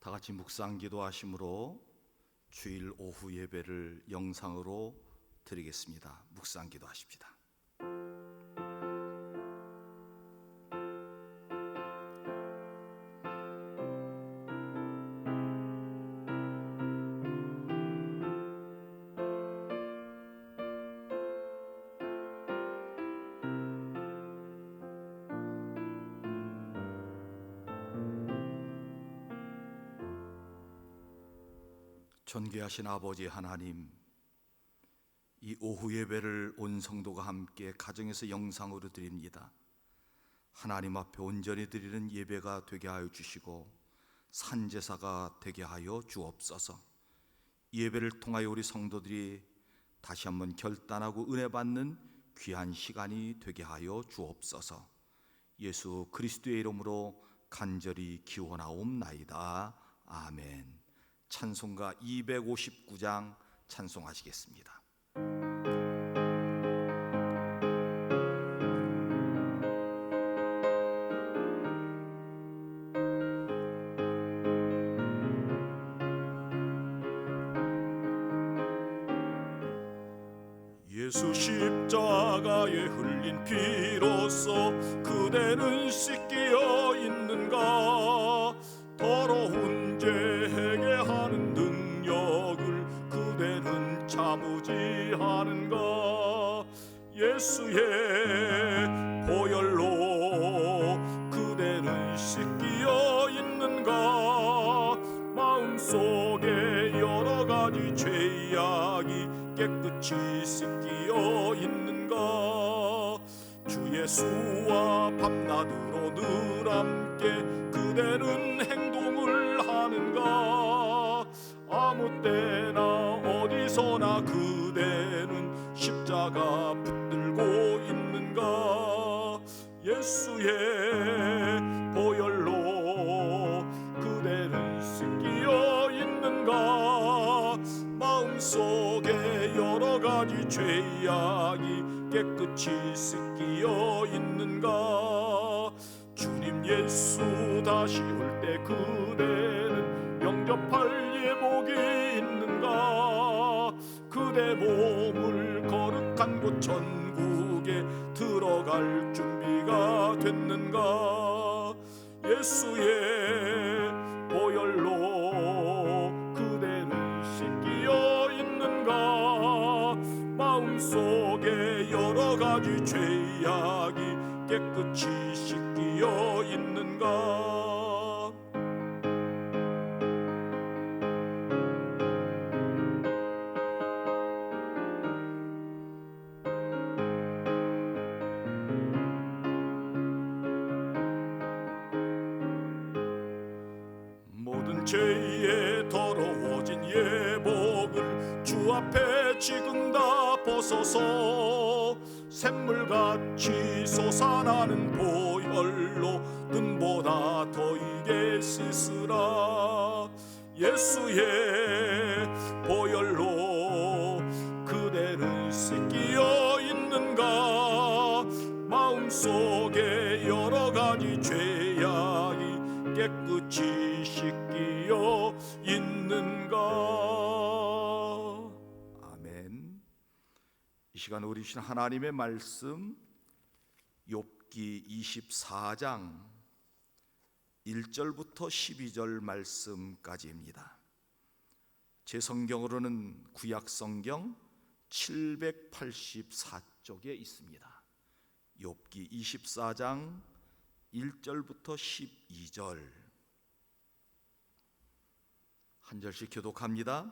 다 같이 묵상 기도하심으로 주일 오후 예배를 영상으로 드리겠습니다. 묵상 기도하십시다. 존귀하신 아버지 하나님, 이 오후 예배를 온 성도가 함께 가정에서 영상으로 드립니다. 하나님 앞에 온전히 드리는 예배가 되게 하여 주시고 산제사가 되게 하여 주옵소서. 이 예배를 통하여 우리 성도들이 다시 한번 결단하고 은혜 받는 귀한 시간이 되게 하여 주옵소서. 예수 그리스도의 이름으로 간절히 기원하옵나이다. 아멘. 찬송가 259장 찬송하시겠습니다. 예수 십자가에 흘린 피로써 그대는 씻기어 있는가? 더러운 죄 해결하는 능력을 그대는 참으지 하는가? 예수의 보혈로 그대는 씻기어 있는가? 마음속에 여러 가지 죄악이 깨끗이 씻기어 있는가? 주 예수와 밤낮으로 늘 함께 그대는 행동을 하는가? 아무 때나 어디서나 그대는 십자가 붙들고 있는가? 예수의 보혈로 그대는 씻기어 있는가? 마음속에 여러 가지 죄악이 깨끗이 씻기어 있는가? 주님 예수 다시 올 때 그대는 영접할 예복이 있는가? 그대 몸을 거룩한 곳 천국에 들어갈 준비가 됐는가? 예수의 보혈로 그대는 씻기어 있는가? 마음속에 여러 가지 죄악이 깨끗이 씻기어 있는가? 모든 죄에 더러워진 예복을 주 앞에 지금 다 벗어서 샘물같이 솟아나는 보혈로 눈보다 더 이게 씻으라. 예수의 보혈로 그대는 씻기어 있는가? 마음속에 여러 가지 죄악이 깨끗이 씻기어 있는가? 아멘. 이 시간 우리 주신 하나님의 말씀 욥기 24장 1절부터 12절 말씀까지입니다. 제 성경으로는 구약 성경 784쪽에 있습니다. 욥기 24장 1절부터 12절 한 절씩 교독합니다.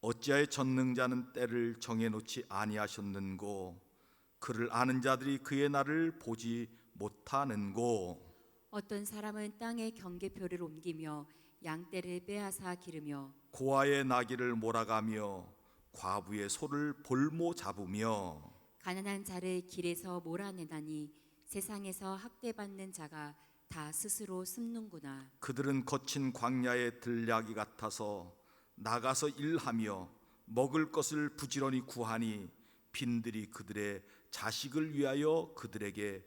어찌하여 전능자는 때를 정해놓지 아니하셨는고? 그를 아는 자들이 그의 날을 보지 못하는고? 어떤 사람은 땅의 경계표를 옮기며 양떼를 빼앗아 기르며 고아의 나귀를 몰아가며 과부의 소를 볼모 잡으며 가난한 자를 길에서 몰아내다니 세상에서 학대받는 자가 다 스스로 숨는구나. 그들은 거친 광야의 들나귀 같아서 나가서 일하며 먹을 것을 부지런히 구하니 빈들이 그들의 자식을 위하여 그에게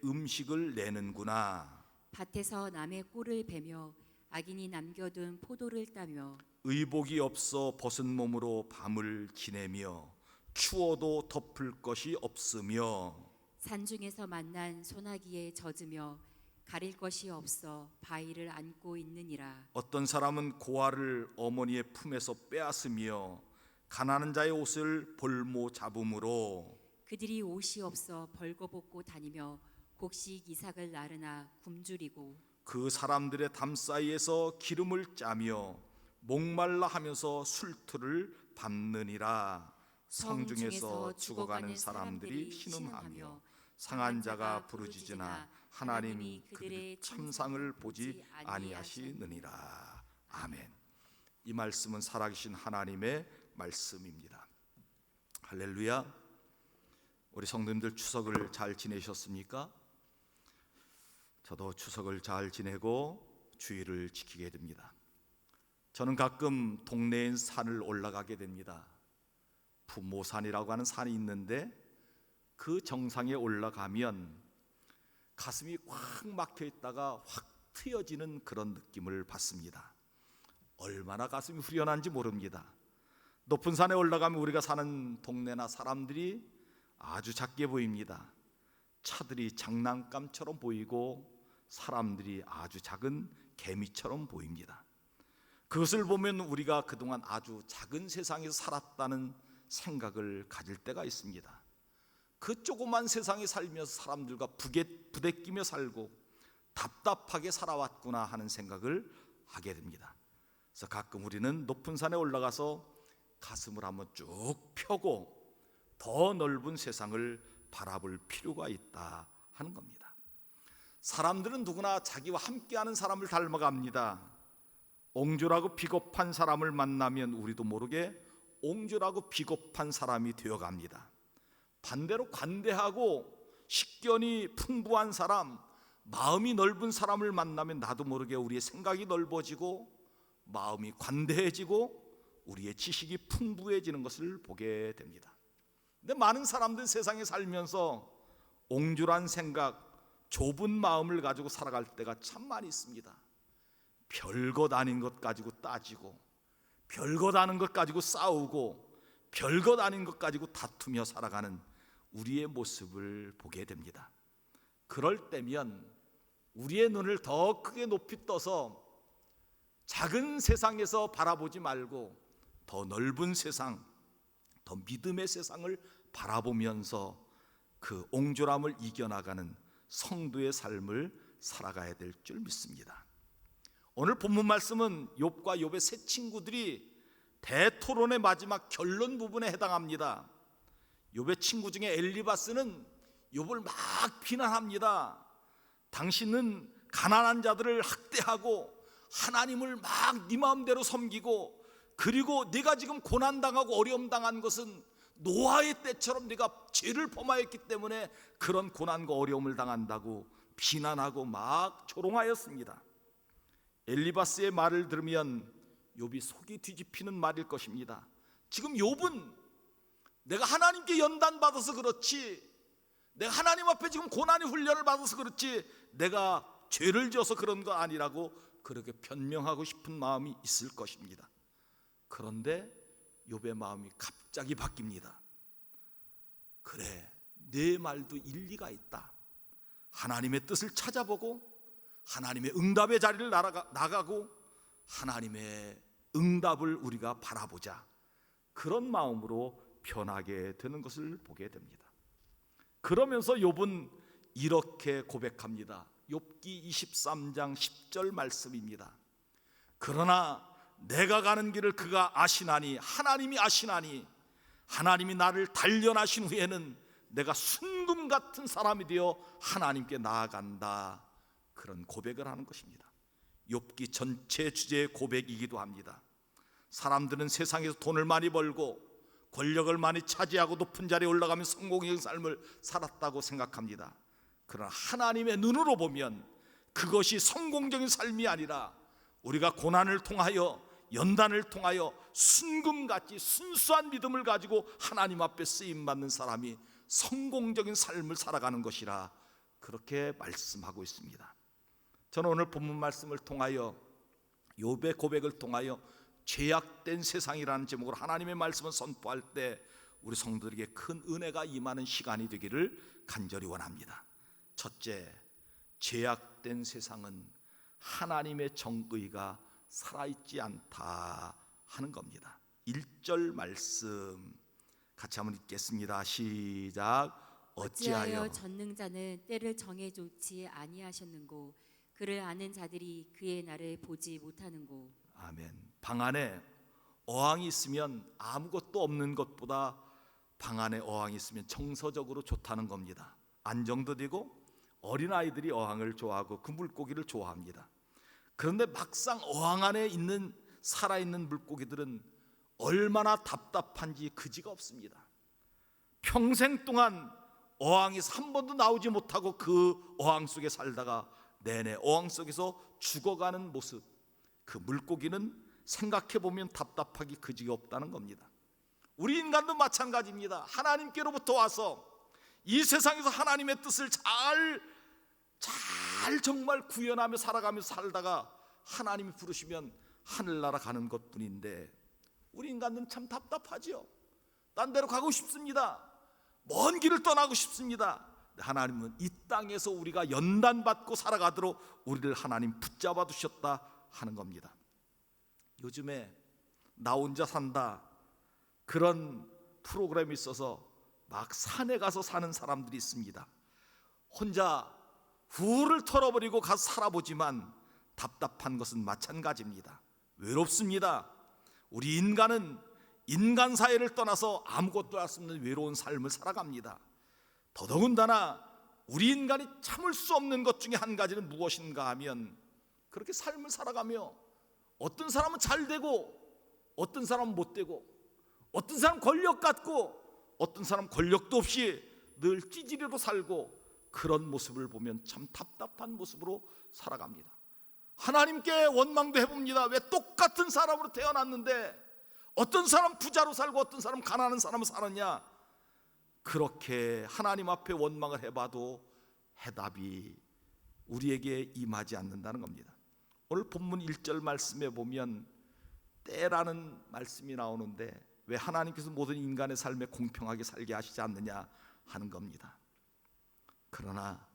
음식을 내는구나. 밭에서 남의 꼴을 베며 악인이 남겨둔 포도를 따며 의복이 없어 벗은 몸으로 밤을 지내며 추워도 덮을 것이 없으며 산중에서 만난 소나기에 젖으며 가릴 것이 없어 바위를 안고 있느니라. 어떤 사람은 고아를 어머니의 품에서 빼앗으며 가난한 자의 옷을 볼모 잡음으로 그들이 옷이 없어 벌거벗고 다니며 곡식 이삭을 나르나 굶주리고 그 사람들의 담 사이에서 기름을 짜며 목말라 하면서 술투를 밟느니라. 성중에서 죽어가는 사람들이 신음하며 상한 자가 부르짖으나 하나님이 그들의 참상을 보지 아니하시느니라. 아멘. 이 말씀은 살아계신 하나님의 말씀입니다. 할렐루야. 우리 성도님들 추석을 잘 지내셨습니까? 저도 추석을 잘 지내고 주일을 지키게 됩니다. 저는 가끔 동네인 산을 올라가게 됩니다. 부모산이라고 하는 산이 있는데 그 정상에 올라가면 가슴이 꽉 막혀 있다가 확 트여지는 그런 느낌을 받습니다. 얼마나 가슴이 후련한지 모릅니다. 높은 산에 올라가면 우리가 사는 동네나 사람들이 아주 작게 보입니다. 차들이 장난감처럼 보이고 사람들이 아주 작은 개미처럼 보입니다. 그것을 보면 우리가 그동안 아주 작은 세상에서 살았다는 생각을 가질 때가 있습니다. 그 조그만 세상에 살면서 사람들과 부대끼며 살고 답답하게 살아왔구나 하는 생각을 하게 됩니다. 그래서 가끔 우리는 높은 산에 올라가서 가슴을 한번 쭉 펴고 더 넓은 세상을 바라볼 필요가 있다 하는 겁니다. 사람들은 누구나 자기와 함께하는 사람을 닮아갑니다. 옹졸하고 비겁한 사람을 만나면 우리도 모르게 옹졸하고 비겁한 사람이 되어갑니다. 반대로 관대하고 식견이 풍부한 사람, 마음이 넓은 사람을 만나면 나도 모르게 우리의 생각이 넓어지고 마음이 관대해지고 우리의 지식이 풍부해지는 것을 보게 됩니다. 근데 많은 사람들 세상에 살면서 옹졸한 생각, 좁은 마음을 가지고 살아갈 때가 참 많이 있습니다. 별것 아닌 것 가지고 따지고 별것 아닌 것 가지고 싸우고 별것 아닌 것 가지고 다투며 살아가는 우리의 모습을 보게 됩니다. 그럴 때면 우리의 눈을 더 크게 높이 떠서 작은 세상에서 바라보지 말고 더 넓은 세상, 더 믿음의 세상을 바라보면서 그 옹졸함을 이겨나가는 성도의 삶을 살아가야 될 줄 믿습니다. 오늘 본문 말씀은 욥과 욥의 세 친구들이 대토론의 마지막 결론 부분에 해당합니다. 욥의 친구 중에 엘리바스는 욥을 막 비난합니다. 당신은 가난한 자들을 학대하고 하나님을 막 네 마음대로 섬기고 그리고 네가 지금 고난당하고 어려움 당한 것은 노아의 때처럼 네가 죄를 범하였기 때문에 그런 고난과 어려움을 당한다고 비난하고 막 조롱하였습니다. 엘리바스의 말을 들으면 욥이 속이 뒤집히는 말일 것입니다. 지금 욥은 내가 하나님께 연단받아서 그렇지, 내가 하나님 앞에 지금 고난의 훈련을 받아서 그렇지 내가 죄를 지어서 그런 거 아니라고 그렇게 변명하고 싶은 마음이 있을 것입니다. 그런데 욥의 마음이 갑자기 바뀝니다. 그래, 내 말도 일리가 있다. 하나님의 뜻을 찾아보고 하나님의 응답의 자리를 나가고 하나님의 응답을 우리가 바라보자. 그런 마음으로 변하게 되는 것을 보게 됩니다. 그러면서 욥은 이렇게 고백합니다. 욥기 23장 10절 말씀입니다. 그러나 내가 가는 길을 그가 아시나니, 하나님이 아시나니, 하나님이 나를 단련하신 후에는 내가 순금 같은 사람이 되어 하나님께 나아간다. 그런 고백을 하는 것입니다. 욥기 전체 주제의 고백이기도 합니다. 사람들은 세상에서 돈을 많이 벌고 권력을 많이 차지하고 높은 자리에 올라가면 성공적인 삶을 살았다고 생각합니다. 그러나 하나님의 눈으로 보면 그것이 성공적인 삶이 아니라 우리가 고난을 통하여 연단을 통하여 순금같이 순수한 믿음을 가지고 하나님 앞에 쓰임받는 사람이 성공적인 삶을 살아가는 것이라 그렇게 말씀하고 있습니다. 저는 오늘 본문 말씀을 통하여 욥의 고백을 통하여 죄악된 세상이라는 제목으로 하나님의 말씀을 선포할 때 우리 성도들에게 큰 은혜가 임하는 시간이 되기를 간절히 원합니다. 첫째, 죄악된 세상은 하나님의 정의가 살아있지 않다 하는 겁니다. 1절 말씀 같이 한번 읽겠습니다. 시작. 어찌하여 전능자는 때를 정해 놓지 아니하셨는고 그를 아는 자들이 그의 날을 보지 못하는고. 아멘. 방 안에 어항이 있으면 아무것도 없는 것보다 방 안에 어항이 있으면 정서적으로 좋다는 겁니다. 안정도 되고 어린아이들이 어항을 좋아하고 그 물고기를 좋아합니다. 그런데 막상 어항 안에 있는 살아있는 물고기들은 얼마나 답답한지 그지가 없습니다. 평생 동안 어항에서 한 번도 나오지 못하고 그 어항 속에 살다가 내내 어항 속에서 죽어가는 모습, 그 물고기는 생각해보면 답답하기 그지가 없다는 겁니다. 우리 인간도 마찬가지입니다. 하나님께로부터 와서 이 세상에서 하나님의 뜻을 잘 정말 구현하며 살아가면서 살다가 하나님이 부르시면 하늘나라 가는 것뿐인데 우리 인간은 참 답답하지요. 딴 데로 가고 싶습니다. 먼 길을 떠나고 싶습니다. 하나님은 이 땅에서 우리가 연단받고 살아가도록 우리를 하나님 붙잡아 두셨다 하는 겁니다. 요즘에 나 혼자 산다 그런 프로그램이 있어서 막 산에 가서 사는 사람들이 있습니다. 혼자 후를 털어버리고 가서 살아보지만 답답한 것은 마찬가지입니다. 외롭습니다. 우리 인간은 인간 사회를 떠나서 아무것도 할 수 없는 외로운 삶을 살아갑니다. 더더군다나 우리 인간이 참을 수 없는 것 중에 한 가지는 무엇인가 하면 그렇게 삶을 살아가며 어떤 사람은 잘 되고 어떤 사람은 못 되고 어떤 사람은 권력 갖고 어떤 사람은 권력도 없이 늘 찌질이로 살고 그런 모습을 보면 참 답답한 모습으로 살아갑니다. 하나님께 원망도 해봅니다. 왜 똑같은 사람으로 태어났는데 어떤 사람 부자로 살고 어떤 사람 가난한 사람으로 살았냐. 그렇게 하나님 앞에 원망을 해봐도 해답이 우리에게 임하지 않는다는 겁니다. 오늘 본문 1절 말씀에 보면 때라는 말씀이 나오는데 왜 하나님께서 모든 인간의 삶에 공평하게 살게 하시지 않느냐 하는 겁니다. 그러나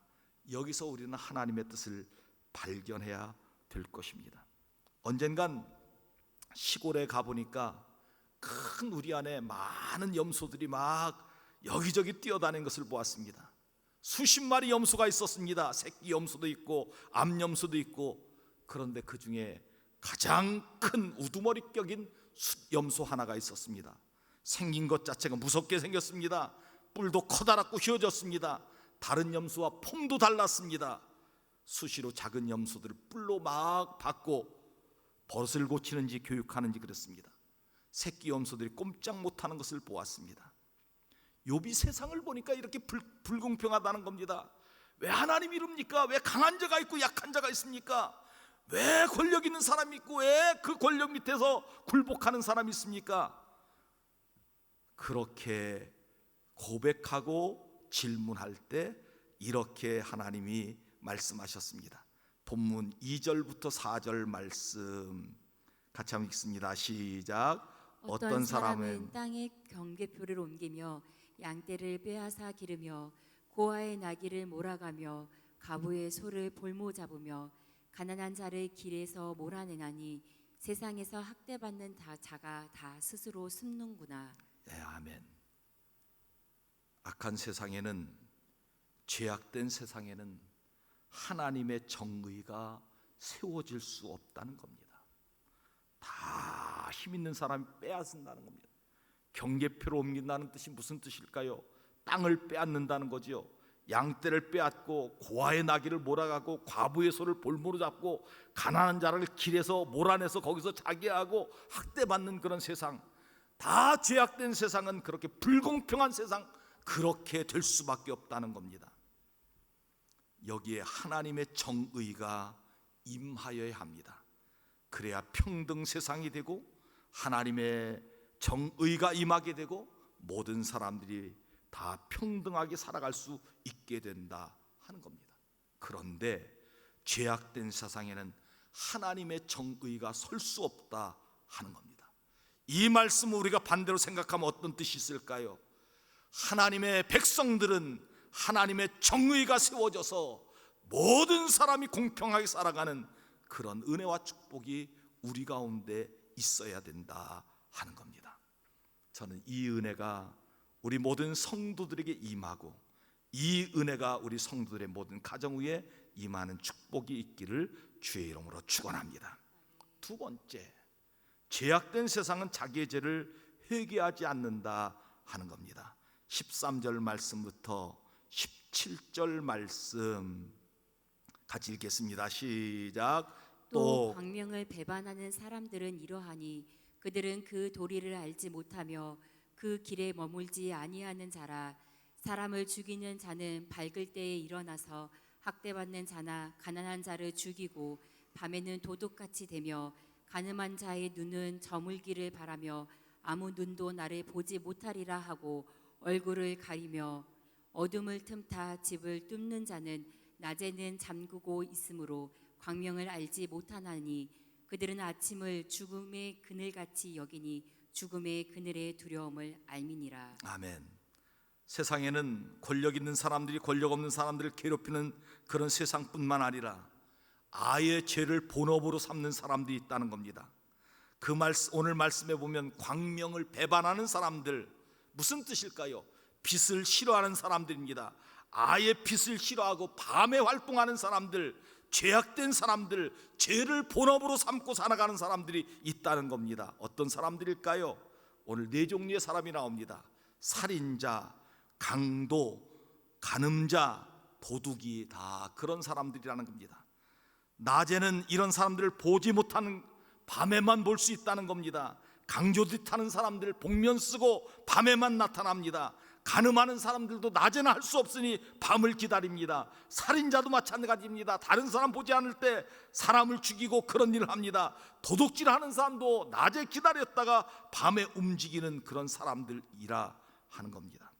여기서 우리는 하나님의 뜻을 발견해야 될 것입니다. 언젠간 시골에 가보니까 큰 우리 안에 많은 염소들이 막 여기저기 뛰어다니는 것을 보았습니다. 수십 마리 염소가 있었습니다. 새끼 염소도 있고 암염소도 있고. 그런데 그 중에 가장 큰 우두머리 격인 숫염소 하나가 있었습니다. 생긴 것 자체가 무섭게 생겼습니다. 뿔도 커다랗고 휘어졌습니다. 다른 염소와 폼도 달랐습니다. 수시로 작은 염소들을 뿔로 막 받고 버릇을 고치는지 교육하는지 그랬습니다. 새끼 염소들이 꼼짝 못하는 것을 보았습니다. 욥이 세상을 보니까 이렇게 불공평하다는 겁니다. 왜 하나님이 이럽니까? 왜 강한 자가 있고 약한 자가 있습니까? 왜 권력 있는 사람이 있고 왜 그 권력 밑에서 굴복하는 사람이 있습니까? 그렇게 고백하고 질문할 때 이렇게 하나님이 말씀하셨습니다. 본문 2절부터 4절 말씀 같이 한번 읽습니다. 시작. 어떤 사람은 땅에 경계표를 옮기며 양떼를 빼앗아 기르며 고아의 나귀를 몰아가며 가부의 소를 볼모 잡으며 가난한 자를 길에서 몰아내나니 세상에서 학대받는 자가 다 스스로 숨는구나. 네, 아멘. 악한 세상에는, 죄악된 세상에는 하나님의 정의가 세워질 수 없다는 겁니다. 다 힘 있는 사람이 빼앗는다는 겁니다. 경계표를 옮긴다는 뜻이 무슨 뜻일까요? 땅을 빼앗는다는 거지요. 양떼를 빼앗고 고아의 나귀를 몰아가고 과부의 소를 볼모로 잡고 가난한 자를 길에서 몰아내서 거기서 자기하고 학대받는 그런 세상, 다 죄악된 세상은 그렇게 불공평한 세상, 그렇게 될 수밖에 없다는 겁니다. 여기에 하나님의 정의가 임하여야 합니다. 그래야 평등 세상이 되고 하나님의 정의가 임하게 되고 모든 사람들이 다 평등하게 살아갈 수 있게 된다 하는 겁니다. 그런데 죄악된 세상에는 하나님의 정의가 설 수 없다 하는 겁니다. 이 말씀을 우리가 반대로 생각하면 어떤 뜻이 있을까요? 하나님의 백성들은 하나님의 정의가 세워져서 모든 사람이 공평하게 살아가는 그런 은혜와 축복이 우리 가운데 있어야 된다 하는 겁니다. 저는 이 은혜가 우리 모든 성도들에게 임하고 이 은혜가 우리 성도들의 모든 가정 위에 임하는 축복이 있기를 주의 이름으로 축원합니다. 두 번째, 죄악된 세상은 자기의 죄를 회개하지 않는다 하는 겁니다. 13절 말씀부터 17절 말씀 같이 읽겠습니다. 시작. 또 광명을 배반하는 사람들은 이러하니 그들은 그 도리를 알지 못하며 그 길에 머물지 아니하는 자라. 사람을 죽이는 자는 밝을 때에 일어나서 학대받는 자나 가난한 자를 죽이고 밤에는 도둑같이 되며 가늠한 자의 눈은 저물기를 바라며 아무 눈도 나를 보지 못하리라 하고 얼굴을 가리며 어둠을 틈타 집을 뚫는 자는 낮에는 잠그고 있으므로 광명을 알지 못하나니 그들은 아침을 죽음의 그늘같이 여기니 죽음의 그늘의 두려움을 알미니라. 아멘. 세상에는 권력 있는 사람들이 권력 없는 사람들을 괴롭히는 그런 세상뿐만 아니라 아예 죄를 본업으로 삼는 사람들이 있다는 겁니다. 그 오늘 말씀에 보면 광명을 배반하는 사람들, 무슨 뜻일까요? 빛을 싫어하는 사람들입니다. 아예 빛을 싫어하고 밤에 활동하는 사람들, 죄악된 사람들, 죄를 본업으로 삼고 살아가는 사람들이 있다는 겁니다. 어떤 사람들일까요? 오늘 네 종류의 사람이 나옵니다. 살인자, 강도, 간음자, 도둑이 다 그런 사람들이라는 겁니다. 낮에는 이런 사람들을 보지 못하는, 밤에만 볼 수 있다는 겁니다. 강조짓 하는 사람들 복면 쓰고 밤에만 나타납니다. 간음하는 사람들도 낮에는 할 수 없으니 밤을 기다립니다. 살인자도 마찬가지입니다. 다른 사람 보지 않을 때 사람을 죽이고 그런 일을 합니다. 도둑질하는 사람도 낮에 기다렸다가 밤에 움직이는 그런 사람들이라 하는 겁니다.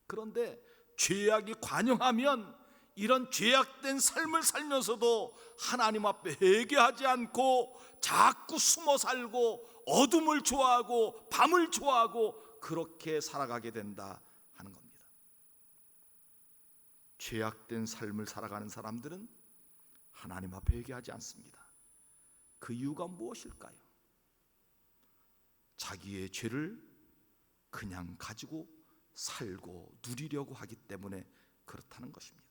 그런데 죄악이 관영하면 이런 죄악된 삶을 살면서도 하나님 앞에 회개하지 않고 자꾸 숨어 살고 어둠을 좋아하고 밤을 좋아하고 그렇게 살아가게 된다 하는 겁니다. 죄악된 삶을 살아가는 사람들은 하나님 앞에 회개하지 않습니다. 그 이유가 무엇일까요? 자기의 죄를 그냥 가지고 살고 누리려고 하기 때문에 그렇다는 것입니다.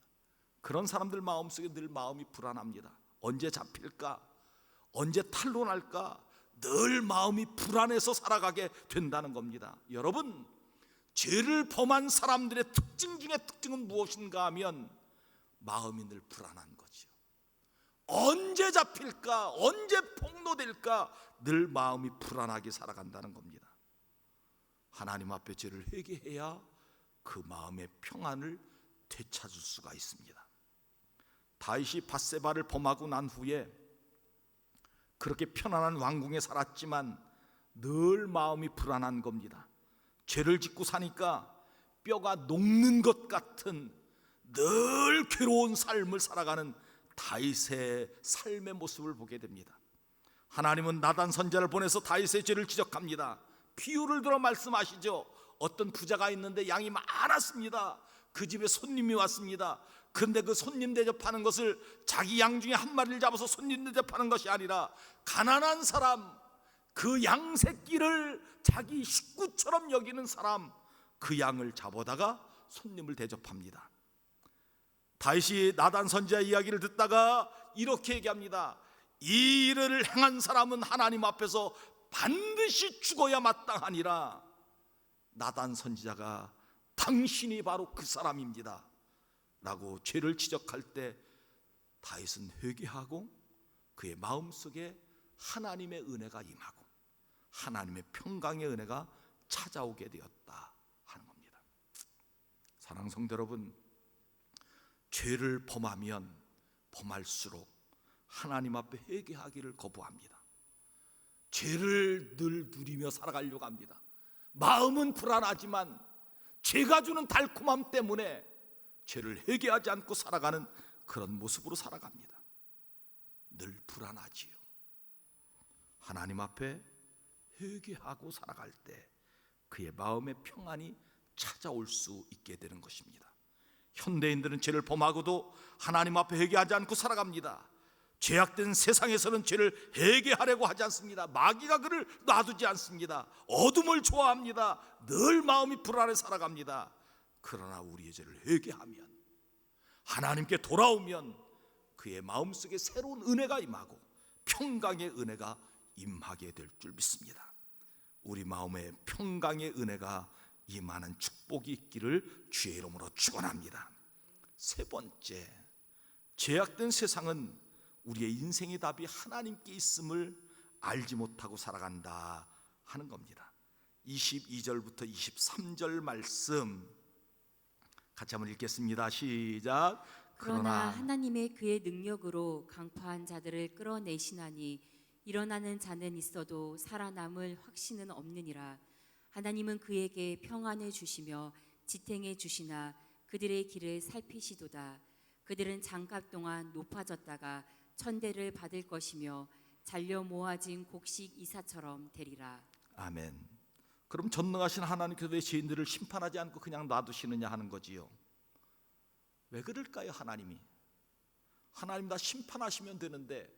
그런 사람들 마음속에 늘 마음이 불안합니다. 언제 잡힐까? 언제 탄로날까? 늘 마음이 불안해서 살아가게 된다는 겁니다. 여러분, 죄를 범한 사람들의 특징 중에 특징은 무엇인가 하면 마음이 늘 불안한 거죠. 언제 잡힐까? 언제 폭로될까? 늘 마음이 불안하게 살아간다는 겁니다. 하나님 앞에 죄를 회개해야 그 마음의 평안을 되찾을 수가 있습니다. 다윗이 밧세바를 범하고 난 후에 그렇게 편안한 왕궁에 살았지만 늘 마음이 불안한 겁니다. 죄를 짓고 사니까 뼈가 녹는 것 같은 늘 괴로운 삶을 살아가는 다윗의 삶의 모습을 보게 됩니다. 하나님은 나단 선지자를 보내서 다윗의 죄를 지적합니다. 비유를 들어 말씀하시죠. 어떤 부자가 있는데 양이 많았습니다. 그 집에 손님이 왔습니다. 그런데 그 손님 대접하는 것을 자기 양 중에 한 마리를 잡아서 손님 대접하는 것이 아니라 가난한 사람, 그 양 새끼를 자기 식구처럼 여기는 사람, 그 양을 잡아다가 손님을 대접합니다. 다윗이 나단 선지자 이야기를 듣다가 이렇게 얘기합니다. 이 일을 행한 사람은 하나님 앞에서 반드시 죽어야 마땅하니라. 나단 선지자가 당신이 바로 그 사람입니다 라고 죄를 지적할 때 다윗은 회개하고 그의 마음속에 하나님의 은혜가 임하고 하나님의 평강의 은혜가 찾아오게 되었다 하는 겁니다. 사랑하는 성도 여러분, 죄를 범하면 범할수록 하나님 앞에 회개하기를 거부합니다. 죄를 늘 누리며 살아가려고 합니다. 마음은 불안하지만 죄가 주는 달콤함 때문에 죄를 회개하지 않고 살아가는 그런 모습으로 살아갑니다. 늘 불안 불안하지요. 하나님 앞에 회개하고 살아갈 때 그의 마음의 평안이 찾아올 수 있게 되는 것입니다. 현대인들은 죄를 범하고도 하나님 앞에 회개하지 않고 살아갑니다. 죄악된 세상에서는 죄를 회개하려고 하지 않습니다. 마귀가 그를 놔두지 않습니다. 어둠을 좋아합니다. 늘 마음이 불안해 살아갑니다. 그러나 우리의 죄를 회개하면, 하나님께 돌아오면 그의 마음속에 새로운 은혜가 임하고 평강의 은혜가 임하게 될 줄 믿습니다. 우리 마음에 평강의 은혜가 임하는 축복이 있기를 주의 이름으로 축원합니다. 세 번째, 죄악된 세상은 우리의 인생의 답이 하나님께 있음을 알지 못하고 살아간다 하는 겁니다. 22절부터 23절 말씀 같이 한번 읽겠습니다. 시작. 그러나 하나님의 그의 능력으로 강포한 자들을 끌어내시나니 일어나는 자는 있어도 살아남을 확신은 없느니라. 하나님은 그에게 평안을 주시며 지탱해 주시나 그들의 길을 살피시도다. 그들은 장갑 동안 높아졌다가 천대를 받을 것이며 잘려 모아진 곡식 이사처럼 되리라. 아멘. 그럼 전능하신 하나님께서 왜 죄인들을 심판하지 않고 그냥 놔두시느냐 하는 거지요. 왜 그럴까요? 하나님 다 심판하시면 되는데,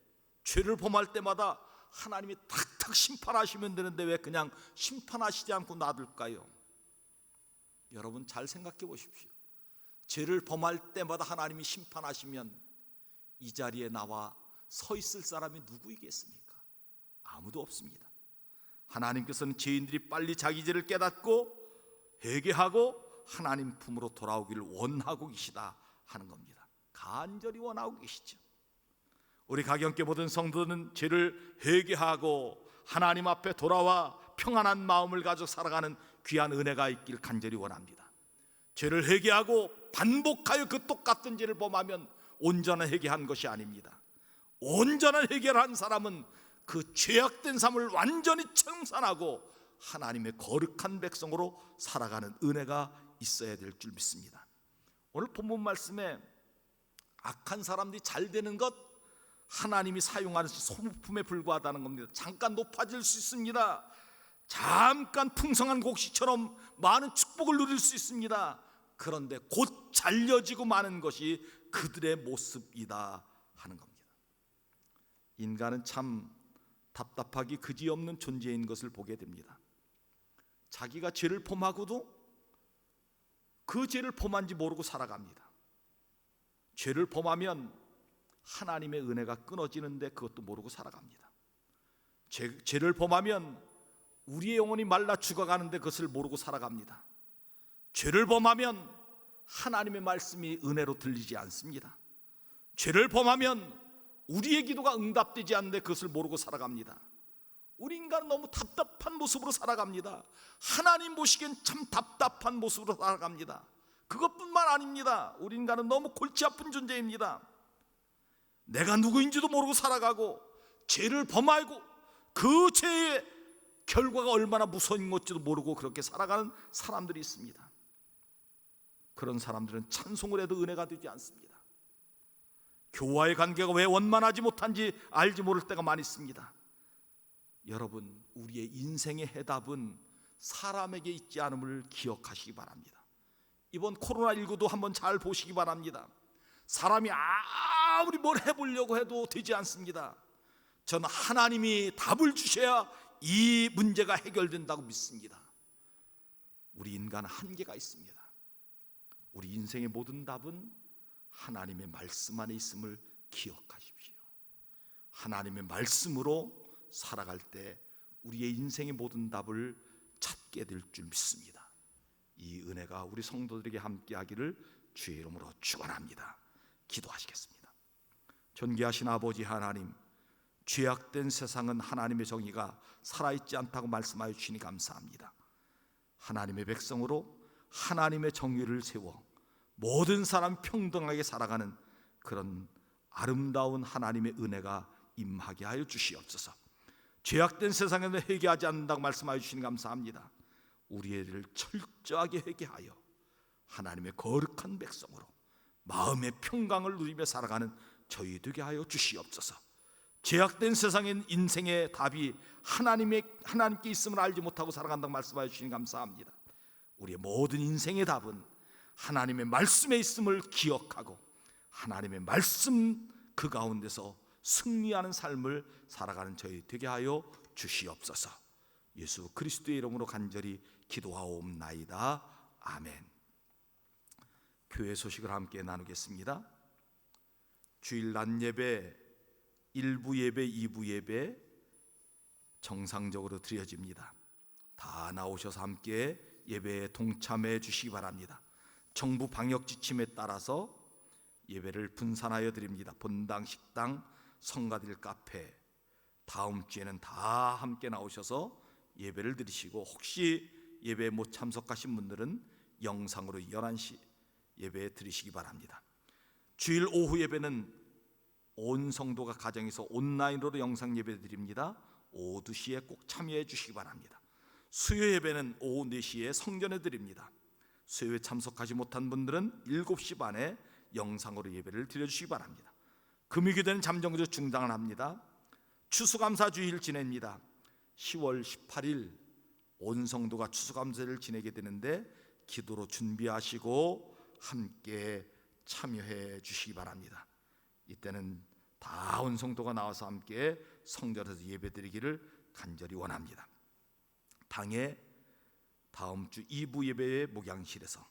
죄를 범할 때마다 하나님이 탁탁 심판하시면 되는데 왜 그냥 심판하시지 않고 놔둘까요? 여러분 잘 생각해 보십시오. 죄를 범할 때마다 하나님이 심판하시면 이 자리에 나와 서 있을 사람이 누구이겠습니까? 아무도 없습니다. 하나님께서는 죄인들이 빨리 자기 죄를 깨닫고 회개하고 하나님 품으로 돌아오기를 원하고 계시다 하는 겁니다. 간절히 원하고 계시죠. 우리 가경계 모든 성도는 죄를 회개하고 하나님 앞에 돌아와 평안한 마음을 가지고 살아가는 귀한 은혜가 있길 간절히 원합니다. 죄를 회개하고 반복하여 그 똑같은 죄를 범하면 온전한 회개한 것이 아닙니다. 온전한 회개를 한 사람은 그 죄악된 삶을 완전히 청산하고 하나님의 거룩한 백성으로 살아가는 은혜가 있어야 될 줄 믿습니다. 오늘 본문 말씀에 악한 사람들이 잘 되는 것, 하나님이 사용하는 소모품에 불과하다는 겁니다. 잠깐 높아질 수 있습니다. 잠깐 풍성한 곡식처럼 많은 축복을 누릴 수 있습니다. 그런데 곧 잘려지고 마는 것이 그들의 모습이다 하는 겁니다. 인간은 참 답답하기 그지없는 존재인 것을 보게 됩니다. 자기가 죄를 범하고도 그 죄를 범한지 모르고 살아갑니다. 죄를 범하면 하나님의 은혜가 끊어지는데 그것도 모르고 살아갑니다. 죄를 범하면 우리의 영혼이 말라 죽어가는데 그것을 모르고 살아갑니다. 죄를 범하면 하나님의 말씀이 은혜로 들리지 않습니다. 죄를 범하면 우리의 기도가 응답되지 않는데 그것을 모르고 살아갑니다. 우리 인간은 너무 답답한 모습으로 살아갑니다. 하나님 보시기엔 참 답답한 모습으로 살아갑니다. 그것뿐만 아닙니다. 우리 인간은 너무 골치 아픈 존재입니다. 내가 누구인지도 모르고 살아가고 죄를 범하고 그 죄의 결과가 얼마나 무서운 것지도 모르고 그렇게 살아가는 사람들이 있습니다. 그런 사람들은 찬송을 해도 은혜가 되지 않습니다. 교와의 관계가 왜 원만하지 못한지 알지 모를 때가 많이 있습니다. 여러분, 우리의 인생의 해답은 사람에게 있지 않음을 기억하시기 바랍니다. 이번 코로나19도 한번 잘 보시기 바랍니다. 사람이 아무리 뭘 해보려고 해도 되지 않습니다. 저는 하나님이 답을 주셔야 이 문제가 해결된다고 믿습니다. 우리 인간은 한계가 있습니다. 우리 인생의 모든 답은 하나님의 말씀 안에 있음을 기억하십시오. 하나님의 말씀으로 살아갈 때 우리의 인생의 모든 답을 찾게 될 줄 믿습니다. 이 은혜가 우리 성도들에게 함께하기를 주의 이름으로 축원합니다. 기도하시겠습니다. 존귀하신 아버지 하나님, 죄악된 세상은 하나님의 정의가 살아있지 않다고 말씀하여 주시니 감사합니다. 하나님의 백성으로 하나님의 정의를 세워 모든 사람 평등하게 살아가는 그런 아름다운 하나님의 은혜가 임하게 하여 주시옵소서. 죄악된 세상에는 회개하지 않는다고 말씀하여 주시니 감사합니다. 우리를 철저하게 회개하여 하나님의 거룩한 백성으로 마음의 평강을 누리며 살아가는 저희 되게 하여 주시옵소서. 죄악된 세상엔 인생의 답이 하나님께 있음을 알지 못하고 살아간다고 말씀하여 주시니 감사합니다. 우리의 모든 인생의 답은 하나님의 말씀에 있음을 기억하고 하나님의 말씀 그 가운데서 승리하는 삶을 살아가는 저희 되게 하여 주시옵소서. 예수 그리스도의 이름으로 간절히 기도하옵나이다. 아멘. 교회 소식을 함께 나누겠습니다. 주일 낮 예배 1부 예배, 2부 예배 정상적으로 드려집니다. 다 나오셔서 함께 예배에 동참해 주시기 바랍니다. 정부 방역 지침에 따라서 예배를 분산하여 드립니다. 본당, 식당, 성가들 카페, 다음 주에는 다 함께 나오셔서 예배를 드리시고, 혹시 예배에 못 참석하신 분들은 영상으로 11시 예배 드리시기 바랍니다. 주일 오후 예배는 온 성도가 가정에서 온라인으로 영상 예배 드립니다. 오후 2시에 꼭 참여해 주시기 바랍니다. 수요 예배는 오후 4시에 성전에 드립니다. 수요에 참석하지 못한 분들은 7시 반에 영상으로 예배를 드려주시기 바랍니다. 금요기도는 잠정기도 중단을 합니다. 추수감사주일 지냅니다. 10월 18일 온 성도가 추수감사를 지내게 되는데 기도로 준비하시고 함께 참여해 주시기 바랍니다. 이때는 다 온 성도가 나와서 함께 성전에서 예배드리기를 간절히 원합니다. 당에 다음 주 2부 예배의 목양실에서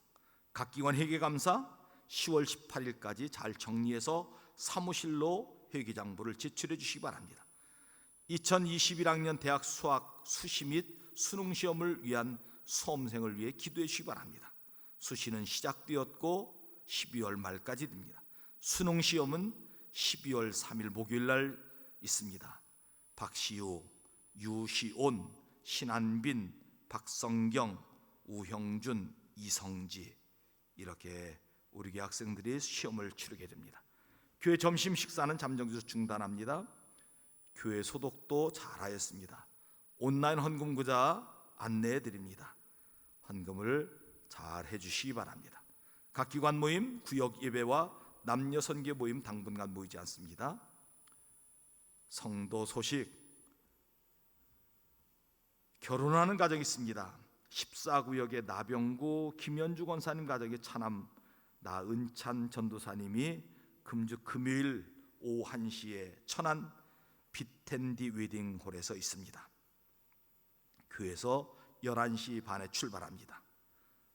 각 기관 회계감사 10월 18일까지 잘 정리해서 사무실로 회계장부를 제출해 주시기 바랍니다. 2021학년 대학 수학 수시 및 수능 시험을 위한 수험생을 위해 기도해 주시기 바랍니다. 수시는 시작되었고 12월 말까지 됩니다. 수능 시험은 12월 3일 목요일 날 있습니다. 박시우, 유시온, 신한빈, 박성경, 우형준, 이성지, 이렇게 우리 교회 학생들이 시험을 치르게 됩니다. 교회 점심 식사는 잠정기에서 중단합니다. 교회 소독도 잘하였습니다. 온라인 헌금 구자 안내해 드립니다. 헌금을 잘 해주시기 바랍니다. 각 기관 모임, 구역 예배와 남녀 선교 모임 당분간 모이지 않습니다. 성도 소식, 결혼하는 가정이 있습니다. 14구역의 나병구 김현주 권사님 가정의 차남 나은찬 전도사님이 금주 금요일 오후 1시에 천안 빅텐디 웨딩홀에서 있습니다. 교회에서 11시 반에 출발합니다.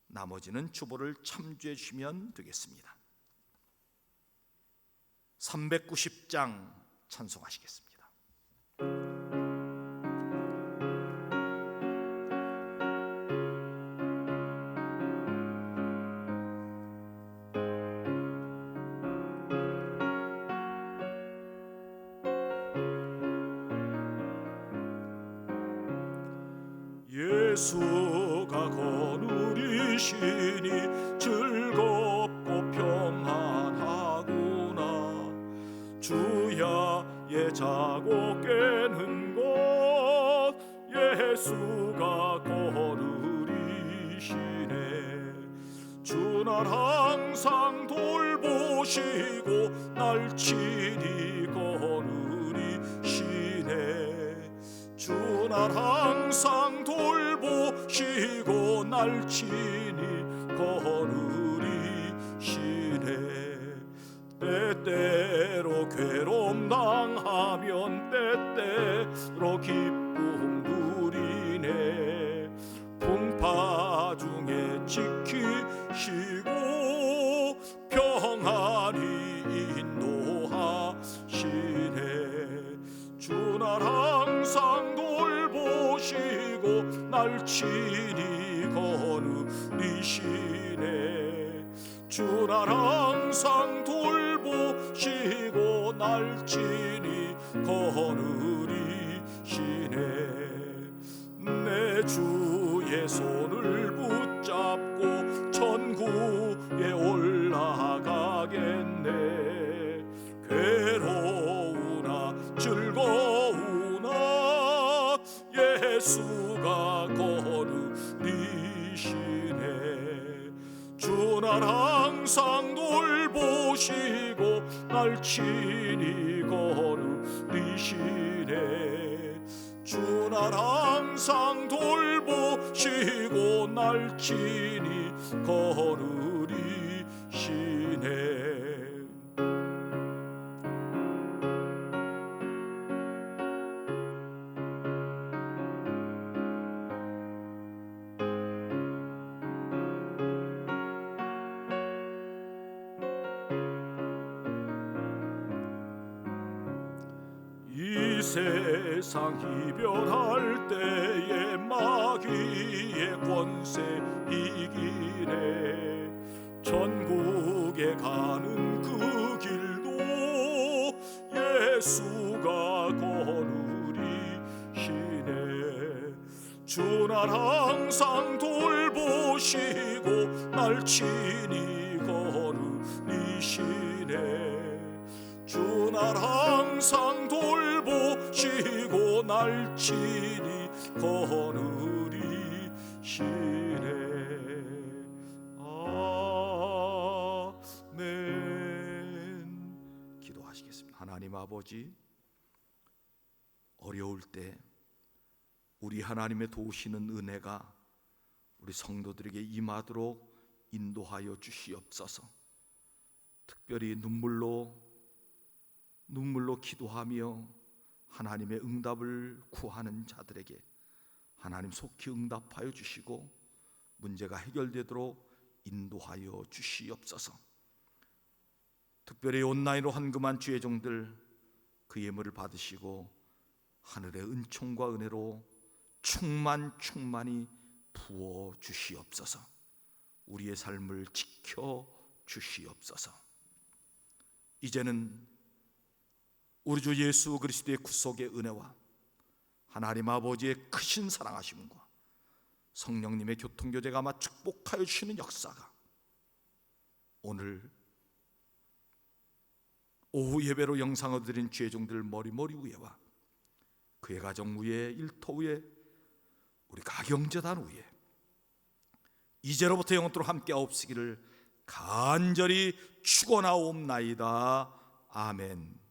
나머지는 주보를 참조해 주시면 되겠습니다. 390장 찬송하시겠습니다. 예수가 거느리시니 즐겁고 평안하구나. 주야의 자고 깨는 곳 예수가 거느리시네. 주날 항상 돌보시고 날 친히 거느리시네. 주날 항상 돌보시고 날 친히 거느리시네. 때때로 괴로움 당하면 때때로 기쁨 누리네. 풍파 중에 지키시고 평안히 인도하시네. 주날 항상 돌보시고 날 친히 거느리시네. 주날 항상 돌보시고 날 친히 거느리시네. 내 주의 손을 붙잡고 천국에 올라가겠네. 괴로우나 즐거우나 예수가 거느리시네. 주날 항상 돌보시고 날 친히 거느리시네. 보시고 날 친히 거느리시네. 이 세상 이별할 때에 마귀의 권세 이기네. 천국에 가는 그 길도 예수가 거느리시네. 주 날 항상 돌보시고 날 친히 거느리시네. 주 날 항상 돌보시고 날 친히 거느리시네. 아멘. 기도하시겠습니다. 하나님 아버지, 어려울 때 우리 하나님의 도우시는 은혜가 우리 성도들에게 임하도록 인도하여 주시옵소서. 특별히 눈물로 기도하며 하나님의 응답을 구하는 자들에게 하나님 속히 응답하여 주시고 문제가 해결되도록 인도하여 주시옵소서. 특별히 온라인으로 헌금한 주의 종들 그 예물을 받으시고 하늘의 은총과 은혜로 충만히 부어 주시옵소서. 우리의 삶을 지켜 주시옵소서. 이제는 우리 주 예수 그리스도의 구속의 은혜와 하나님 아버지의 크신 사랑하심과 성령님의 교통교제가 아마 축복하여 주시는 역사가 오늘 오후 예배로 영상을 드린 주의 종들 머리 위에와 그의 가정 위에, 일터 위에, 우리 가경재단 위에 이제로부터 영원토록 함께 없으기를 간절히 축원하옵나이다. 아멘.